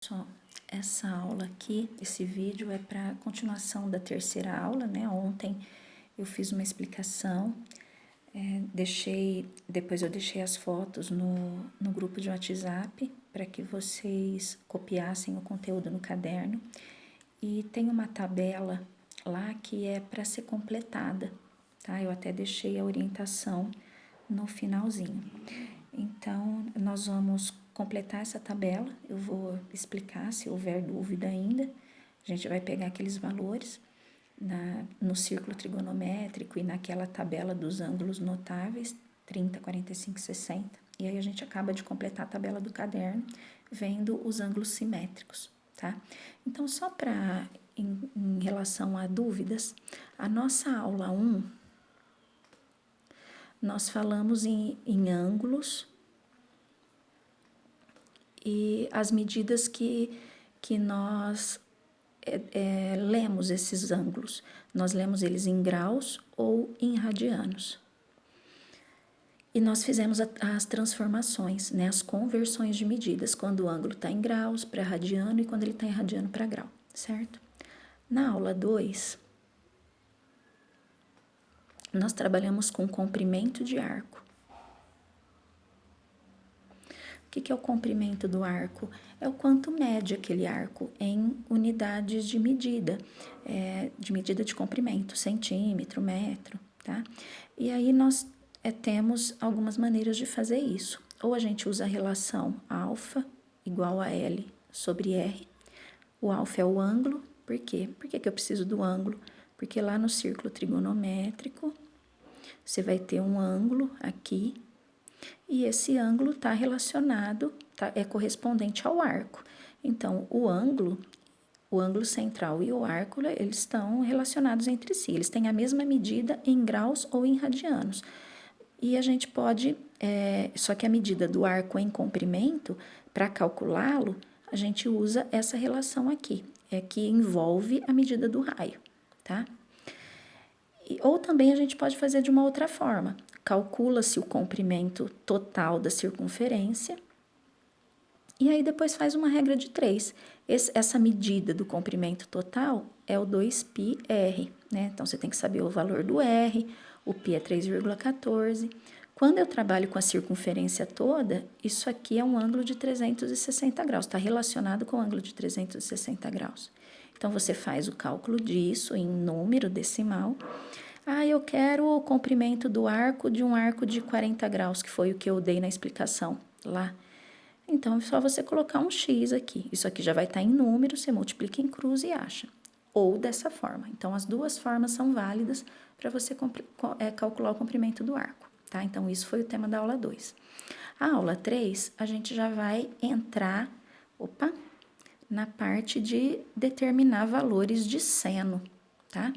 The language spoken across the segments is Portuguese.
Só essa aula aqui, esse vídeo é para continuação da terceira aula, né? Ontem eu fiz uma explicação, depois eu deixei as fotos no grupo de WhatsApp para que vocês copiassem o conteúdo no caderno. E tem uma tabela lá que é para ser completada, tá? Eu até deixei a orientação no finalzinho. Então, nós vamos completar essa tabela, eu vou explicar se houver dúvida ainda. A gente vai pegar aqueles valores no círculo trigonométrico e naquela tabela dos ângulos notáveis, 30, 45, 60. E aí a gente acaba de completar a tabela do caderno, vendo os ângulos simétricos, tá? Então, só para, em relação a dúvidas, a nossa aula 1, nós falamos em ângulos e as medidas que nós lemos esses ângulos. Nós lemos eles em graus ou em radianos. E nós fizemos as transformações, né, as conversões de medidas, quando o ângulo está em graus para radiano e quando ele está em radiano para grau, certo? Na aula 2, nós trabalhamos com comprimento de arco. O que é o comprimento do arco? É o quanto mede aquele arco em unidades de medida de comprimento, centímetro, metro, tá? E aí nós temos algumas maneiras de fazer isso. Ou a gente usa a relação alfa igual a L sobre R. O alfa é o ângulo. Por quê? Por que eu preciso do ângulo? Porque lá no círculo trigonométrico, você vai ter um ângulo aqui, e esse ângulo está relacionado, é correspondente ao arco. Então, o ângulo central e o arco, eles estão relacionados entre si. Eles têm a mesma medida em graus ou em radianos. E a gente pode, só que a medida do arco em comprimento, para calculá-lo, a gente usa essa relação aqui, que envolve a medida do raio, tá? Ou também a gente pode fazer de uma outra forma. Calcula-se o comprimento total da circunferência e aí depois faz uma regra de 3. Essa medida do comprimento total é o 2πr, né? Então, você tem que saber o valor do r, o π é 3,14. Quando eu trabalho com a circunferência toda, isso aqui é um ângulo de 360 graus, está relacionado com o ângulo de 360 graus. Então, você faz o cálculo disso em número decimal. Eu quero o comprimento do arco de um arco de 40 graus, que foi o que eu dei na explicação lá. Então, é só você colocar um X aqui. Isso aqui já vai estar em número, você multiplica em cruz e acha. Ou dessa forma. Então, as duas formas são válidas para você calcular o comprimento do arco, tá? Então, isso foi o tema da aula 2. A aula 3, a gente já vai entrar, na parte de determinar valores de seno, tá?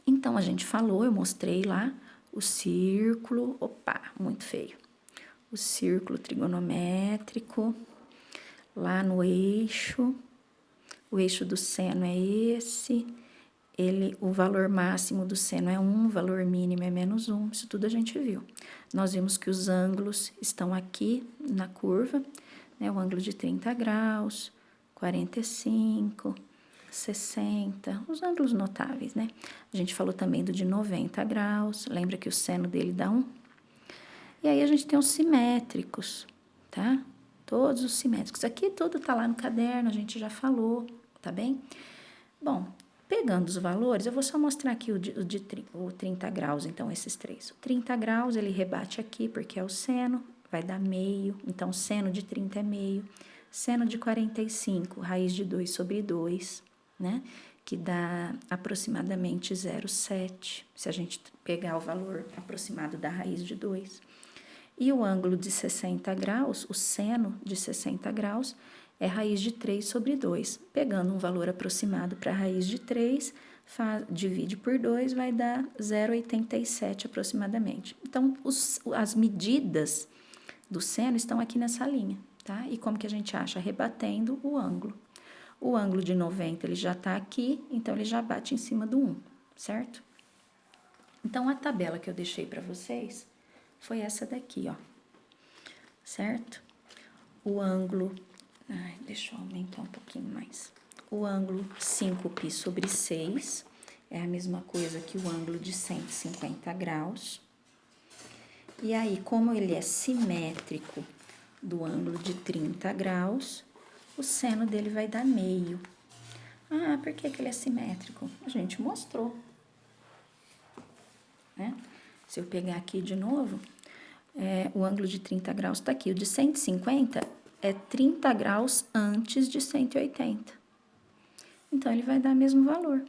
Então, a gente falou, eu mostrei lá o círculo, muito feio. O círculo trigonométrico, lá no eixo, o eixo do seno é esse, o valor máximo do seno é 1, o valor mínimo é -1, isso tudo a gente viu. Nós vimos que os ângulos estão aqui na curva, né, o ângulo de 30 graus, 45, 60, os ângulos notáveis, né? A gente falou também do de 90 graus, lembra que o seno dele dá 1? E aí, a gente tem os simétricos, tá? Todos os simétricos. Aqui tudo tá lá no caderno, a gente já falou, tá bem? Bom, pegando os valores, eu vou só mostrar aqui o 30 graus, então, esses três. O 30 graus, ele rebate aqui, porque é o seno, vai dar meio, então, seno de 30 é meio. Seno de 45, raiz de 2 sobre 2, né? Que dá aproximadamente 0,7, se a gente pegar o valor aproximado da raiz de 2. E o ângulo de 60 graus, o seno de 60 graus, é raiz de 3 sobre 2. Pegando um valor aproximado para a raiz de 3, divide por 2, vai dar 0,87 aproximadamente. Então, as medidas do seno estão aqui nessa linha, tá? E como que a gente acha? Rebatendo o ângulo. O ângulo de 90, ele já está aqui, então ele já bate em cima do 1, certo? Então, a tabela que eu deixei para vocês foi essa daqui, ó. Certo? O ângulo, Ai, deixa eu aumentar um pouquinho mais. O ângulo 5π sobre 6 é a mesma coisa que o ângulo de 150 graus. E aí, como ele é simétrico do ângulo de 30 graus, o seno dele vai dar meio. Ah, por que ele é simétrico? A gente mostrou, né? Se eu pegar aqui de novo, o ângulo de 30 graus está aqui. O de 150 é 30 graus antes de 180. Então, ele vai dar o mesmo valor,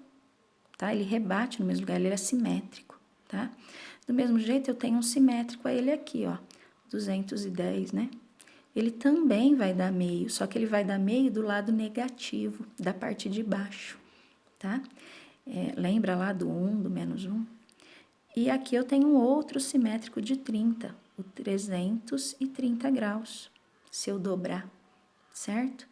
tá? Ele rebate no mesmo lugar, ele é simétrico, tá? Do mesmo jeito, eu tenho um simétrico a ele aqui, ó, 210, né? Ele também vai dar meio, só que ele vai dar meio do lado negativo, da parte de baixo, tá? Lembra lá do 1, do menos 1? E aqui eu tenho um outro simétrico de 30, o 330 graus, se eu dobrar, certo?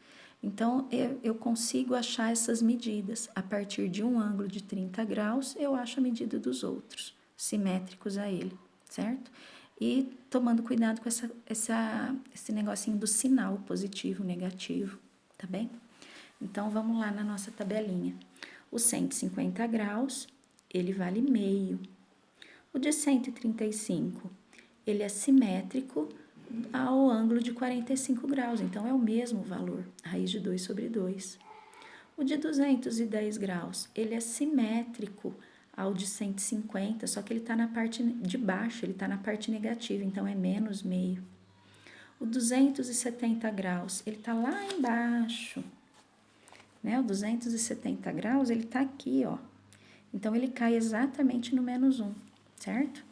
Então, eu consigo achar essas medidas. A partir de um ângulo de 30 graus, eu acho a medida dos outros, simétricos a ele, certo? E tomando cuidado com esse negocinho do sinal positivo, negativo, tá bem? Então, vamos lá na nossa tabelinha. O 150 graus, ele vale meio. O de 135, ele é simétrico ao ângulo de 45 graus, então é o mesmo valor, raiz de 2 sobre 2. O de 210 graus, ele é simétrico ao de 150, só que ele está na parte de baixo, ele está na parte negativa, então é menos meio. O 270 graus, ele está lá embaixo, né? O 270 graus, ele está aqui, ó. Então, ele cai exatamente no menos 1, certo?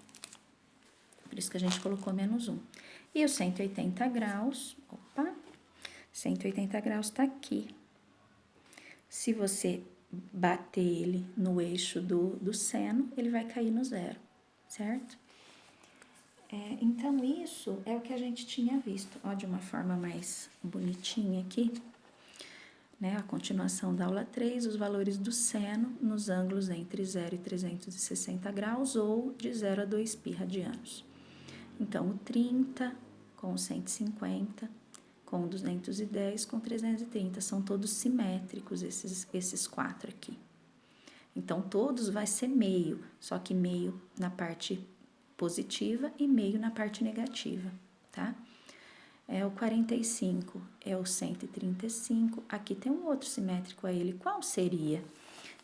Por isso que a gente colocou menos 1. E o 180 graus, 180 graus tá aqui. Se você bater ele no eixo do seno, ele vai cair no zero, certo? Então, isso é o que a gente tinha visto, ó, de uma forma mais bonitinha aqui, né? A continuação da aula 3, os valores do seno nos ângulos entre 0 e 360 graus ou de 0 a 2π radianos. Então, o 30 com 150, com 210, com 330, são todos simétricos esses quatro aqui. Então, todos vai ser meio, só que meio na parte positiva e meio na parte negativa, tá? O 45 é o 135, aqui tem um outro simétrico a ele, qual seria?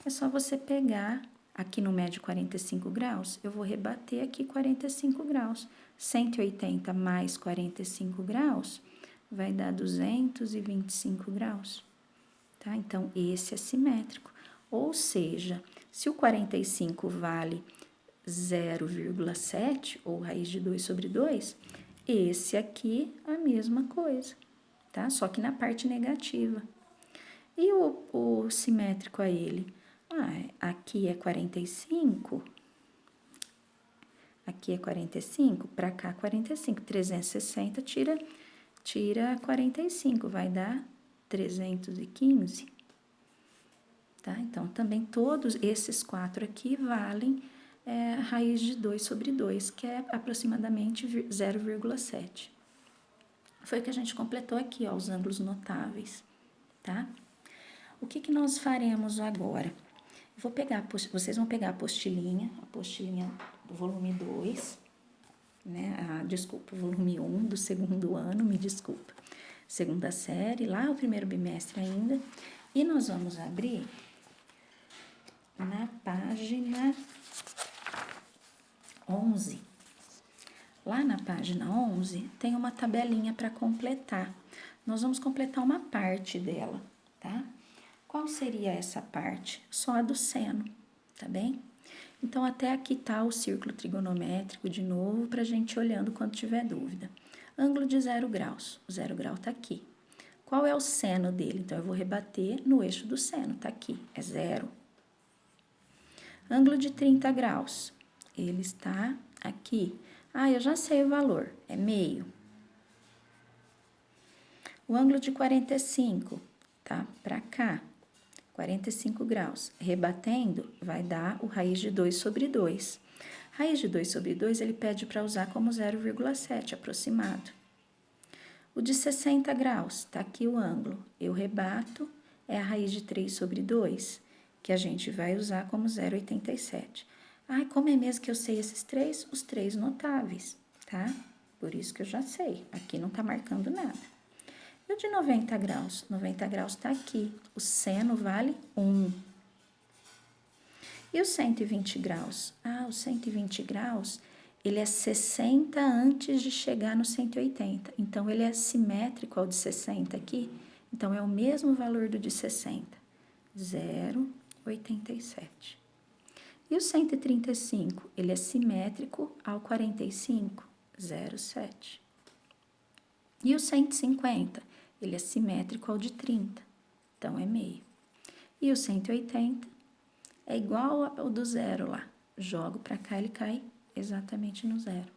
É só você pegar, aqui no médio 45 graus, eu vou rebater aqui 45 graus. 180 mais 45 graus vai dar 225 graus, tá? Então, esse é simétrico. Ou seja, se o 45 vale 0,7, ou raiz de 2 sobre 2, esse aqui é a mesma coisa, tá? Só que na parte negativa. E o simétrico a ele? Aqui é 45... Aqui é 45, para cá 45, 360 tira 45, vai dar 315, tá? Então, também todos esses quatro aqui valem raiz de 2 sobre 2, que é aproximadamente 0,7. Foi o que a gente completou aqui, ó, os ângulos notáveis, tá? O que nós faremos agora? Vocês vão pegar a apostilinha do volume 2, né? Volume 1 do segundo ano, me desculpa. Segunda série, lá o primeiro bimestre ainda. E nós vamos abrir na página 11. Lá na página 11 tem uma tabelinha para completar. Nós vamos completar uma parte dela, tá? Qual seria essa parte? Só a do seno, tá bem? Então, até aqui tá o círculo trigonométrico de novo, pra gente ir olhando quando tiver dúvida. Ângulo de 0 graus. O 0 grau tá aqui. Qual é o seno dele? Então, eu vou rebater no eixo do seno, tá aqui, é 0. Ângulo de 30 graus. Ele está aqui. Eu já sei o valor, é meio. O ângulo de 45, tá? Pra cá. 45 graus. Rebatendo, vai dar o raiz de 2 sobre 2. Raiz de 2 sobre 2, ele pede para usar como 0,7 aproximado. O de 60 graus, tá aqui o ângulo. Eu rebato, é a raiz de 3 sobre 2, que a gente vai usar como 0,87. Ai, como é mesmo que eu sei esses três? Os três notáveis, tá? Por isso que eu já sei. Aqui não tá marcando nada. E o de 90 graus? 90 graus tá aqui. O seno vale 1. E o 120 graus? Ah, o 120 graus, ele é 60 antes de chegar no 180. Então, ele é simétrico ao de 60 aqui. Então, é o mesmo valor do de 60. 0,87. E o 135, ele é simétrico ao 45. 0,7. E o 150, ele é simétrico ao de 30. Então, é meio. E o 180 é igual ao do zero lá. Jogo para cá, ele cai exatamente no zero,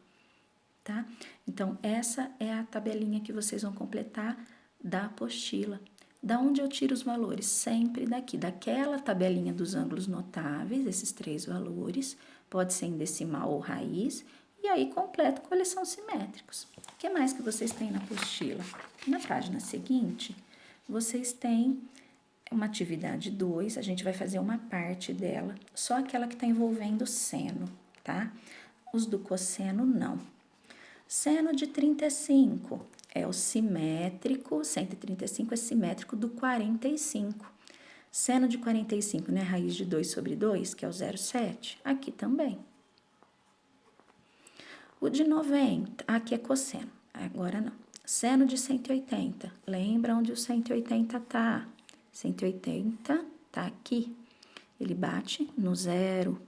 tá? Então, essa é a tabelinha que vocês vão completar da apostila. Da onde eu tiro os valores? Sempre daqui, daquela tabelinha dos ângulos notáveis, esses 3 valores, pode ser em decimal ou raiz, e aí completo com eles são simétricos. O que mais que vocês têm na apostila? Na página seguinte, vocês têm uma atividade 2, a gente vai fazer uma parte dela, só aquela que está envolvendo seno, tá? Os do cosseno, não. Seno de 35 é o simétrico, 135 é simétrico do 45. Seno de 45, né? Raiz de 2 sobre 2, que é o 0,7, aqui também. O de 90, aqui é cosseno, agora não. Seno de 180, lembra onde o 180 tá? 180 tá aqui, ele bate no zero.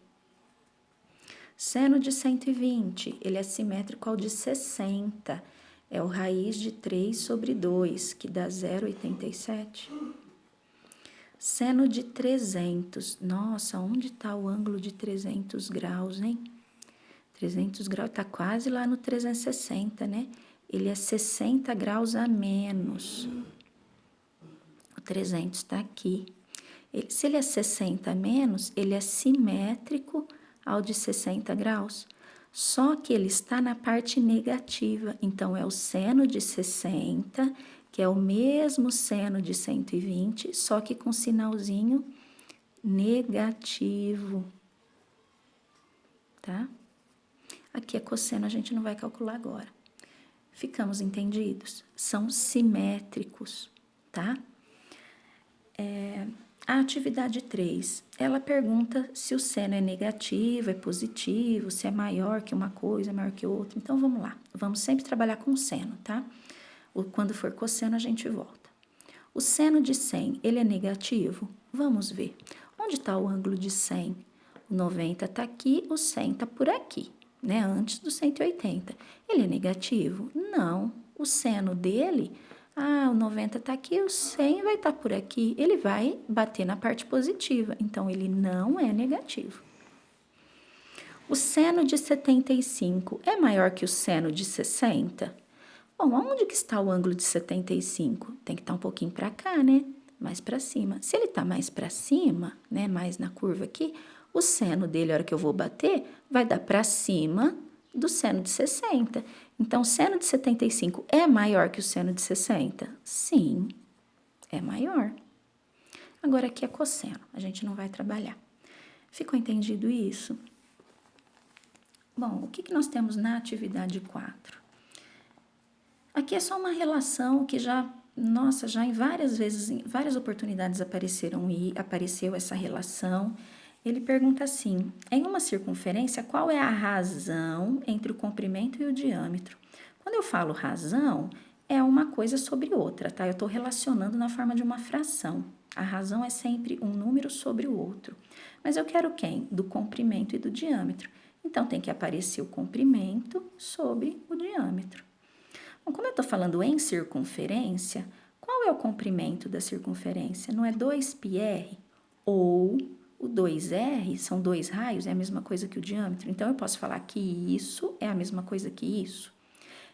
Seno de 120, ele é simétrico ao de 60, é o raiz de 3 sobre 2, que dá 0,87. Seno de 300, nossa, onde está o ângulo de 300 graus, hein? 300 graus, tá quase lá no 360, né? Ele é 60 graus a menos. O 300 está aqui. Se ele é 60 a menos, ele é simétrico ao de 60 graus. Só que ele está na parte negativa. Então, é o seno de 60, que é o mesmo seno de 120, só que com sinalzinho negativo. Tá? Aqui é cosseno, a gente não vai calcular agora. Ficamos entendidos? São simétricos, tá? A atividade 3, ela pergunta se o seno é negativo, é positivo, se é maior que uma coisa, maior que outra. Então, vamos lá. Vamos sempre trabalhar com o seno, tá? Quando for cosseno, a gente volta. O seno de 100, ele é negativo? Vamos ver. Onde está o ângulo de 100? O 90 está aqui, o 100 está por aqui, né? Antes do 180. Ele é negativo? Não. O seno dele... o 90 está aqui, o 100 vai estar por aqui. Ele vai bater na parte positiva, então ele não é negativo. O seno de 75 é maior que o seno de 60? Bom, aonde que está o ângulo de 75? Tem que estar um pouquinho para cá, né? Mais para cima. Se ele está mais para cima, né? Mais na curva aqui, o seno dele, a hora que eu vou bater, vai dar para cima do seno de 60. Então, o seno de 75 é maior que o seno de 60? Sim, é maior. Agora, aqui é cosseno, a gente não vai trabalhar. Ficou entendido isso? Bom, o que nós temos na atividade 4? Aqui é só uma relação que já em várias vezes, em várias oportunidades apareceu essa relação. Ele pergunta assim, em uma circunferência, qual é a razão entre o comprimento e o diâmetro? Quando eu falo razão, é uma coisa sobre outra, tá? Eu estou relacionando na forma de uma fração. A razão é sempre um número sobre o outro. Mas eu quero quem? Do comprimento e do diâmetro. Então, tem que aparecer o comprimento sobre o diâmetro. Bom, como eu estou falando em circunferência, qual é o comprimento da circunferência? Não é 2πr ou... O 2R são 2 raios, é a mesma coisa que o diâmetro. Então, eu posso falar que isso é a mesma coisa que isso.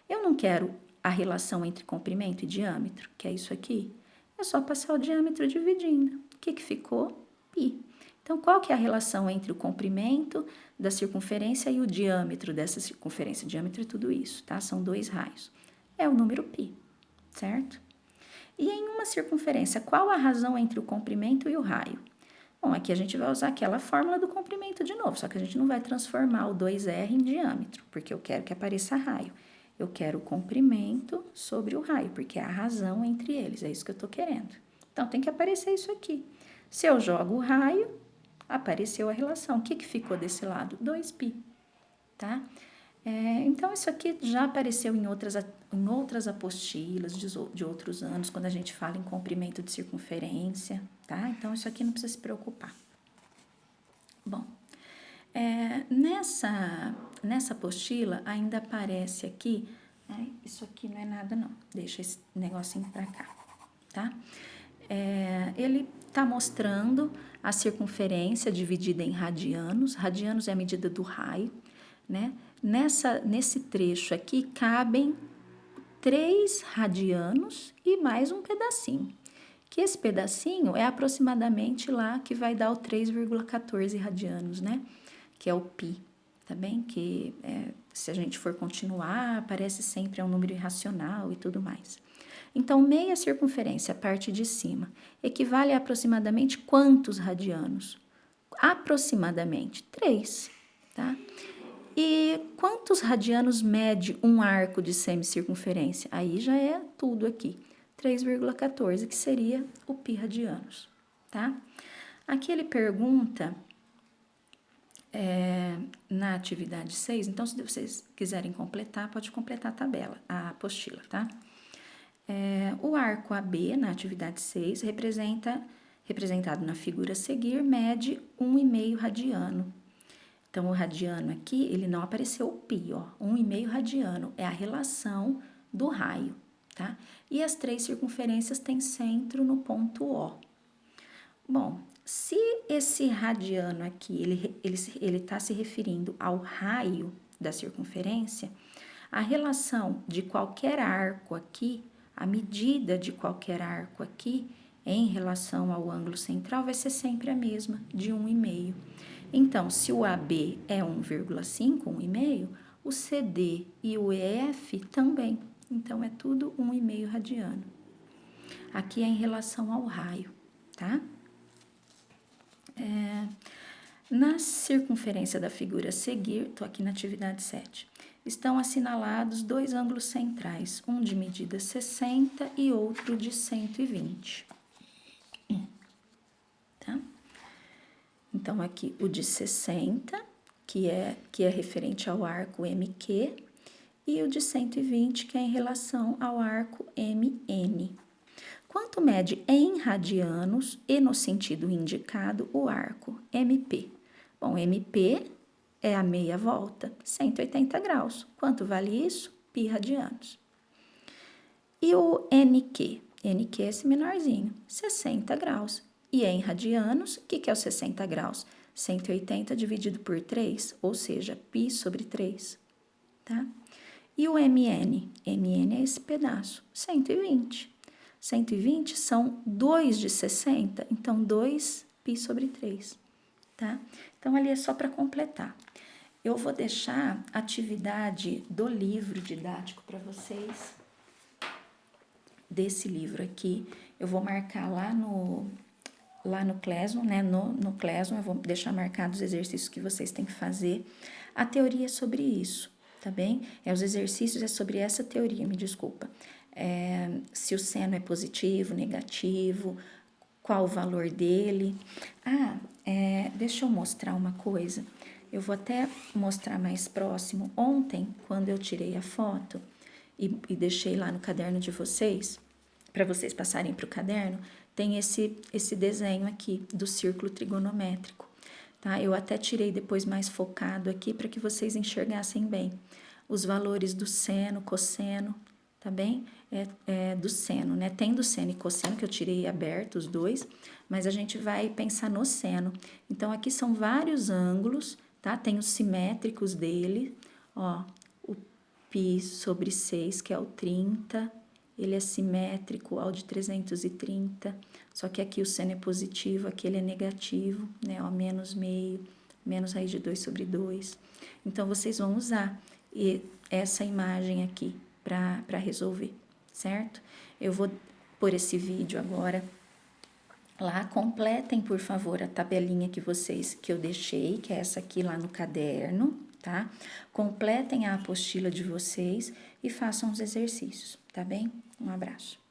Eu não quero a relação entre comprimento e diâmetro, que é isso aqui. É só passar o diâmetro dividindo. O que ficou? Π. Então, qual que é a relação entre o comprimento da circunferência e o diâmetro dessa circunferência? O diâmetro é tudo isso, tá? São 2 raios. É o número π. certo? E em uma circunferência, qual a razão entre o comprimento e o raio? Bom, aqui a gente vai usar aquela fórmula do comprimento de novo, só que a gente não vai transformar o 2R em diâmetro, porque eu quero que apareça raio. Eu quero o comprimento sobre o raio, porque é a razão entre eles, é isso que eu estou querendo. Então, tem que aparecer isso aqui. Se eu jogo o raio, apareceu a relação. O que ficou desse lado? 2π, tá? Então, isso aqui já apareceu em outras apostilas de outros anos, quando a gente fala em comprimento de circunferência, tá? Então, isso aqui não precisa se preocupar. Bom, nessa apostila ainda aparece aqui, isso aqui não é nada não, deixa esse negocinho pra cá, tá? Ele tá mostrando a circunferência dividida em radianos. Radianos é a medida do raio, né? Nesse trecho aqui cabem 3 radianos e mais um pedacinho. Que esse pedacinho é aproximadamente lá que vai dar o 3,14 radianos, né? Que é o π, tá bem? Que se a gente for continuar, aparece sempre um número irracional e tudo mais. Então, meia circunferência, a parte de cima, equivale a aproximadamente quantos radianos? Aproximadamente 3, tá? E quantos radianos mede um arco de semicircunferência? Aí já é tudo aqui. 3,14, que seria o π radianos, tá? Aqui ele pergunta, na atividade 6, então se vocês quiserem completar, pode completar a tabela, a apostila, tá? O arco AB, na atividade 6, representado na figura a seguir, mede 1,5 radiano. Então, o radiano aqui, ele não apareceu o π, ó, 1,5 radiano, é a relação do raio, tá? E as 3 circunferências têm centro no ponto O. Bom, se esse radiano aqui, ele tá se referindo ao raio da circunferência, a relação de qualquer arco aqui, a medida de qualquer arco aqui, em relação ao ângulo central, vai ser sempre a mesma, de 1,5. Então, se o AB é 1,5, 1,5, o CD e o EF também. Então, é tudo 1,5 radiano. Aqui é em relação ao raio, tá? Na circunferência da figura a seguir, estou aqui na atividade 7, estão assinalados 2 ângulos centrais, um de medida 60 e outro de 120. Tá? Então, aqui o de 60, que é referente ao arco MQ, e o de 120, que é em relação ao arco MN. Quanto mede em radianos e no sentido indicado o arco MP? Bom, MP é a meia volta, 180 graus. Quanto vale isso? Π radianos. E o NQ? NQ é esse menorzinho, 60 graus. E em radianos, o que é os 60 graus? 180 dividido por 3, ou seja, π sobre 3, tá? E o MN? MN é esse pedaço, 120. 120 são 2 de 60, então 2π sobre 3, tá? Então, ali é só para completar. Eu vou deixar a atividade do livro didático para vocês, desse livro aqui. Eu vou marcar lá no Classroom, né? No Classroom, eu vou deixar marcados os exercícios que vocês têm que fazer. A teoria é sobre isso, tá bem? Os exercícios é sobre essa teoria, me desculpa. Se o seno é positivo, negativo, qual o valor dele. Deixa eu mostrar uma coisa. Eu vou até mostrar mais próximo. Ontem, quando eu tirei a foto e deixei lá no caderno de vocês, para vocês passarem para o caderno, tem esse desenho aqui do círculo trigonométrico, tá? Eu até tirei depois mais focado aqui para que vocês enxergassem bem os valores do seno, cosseno, tá bem? Do seno, né? Tem do seno e cosseno, que eu tirei aberto os dois, mas a gente vai pensar no seno. Então, aqui são vários ângulos, tá? Tem os simétricos dele, ó, o π sobre 6, que é o 30, ele é simétrico ao de 330, só que aqui o seno é positivo, aqui ele é negativo, né? Ó, menos meio, menos raiz de 2 sobre 2. Então, vocês vão usar essa imagem aqui para resolver, certo? Eu vou pôr esse vídeo agora lá, completem, por favor, a tabelinha que eu deixei, que é essa aqui lá no caderno, tá? Completem a apostila de vocês e façam os exercícios, tá bem? Um abraço.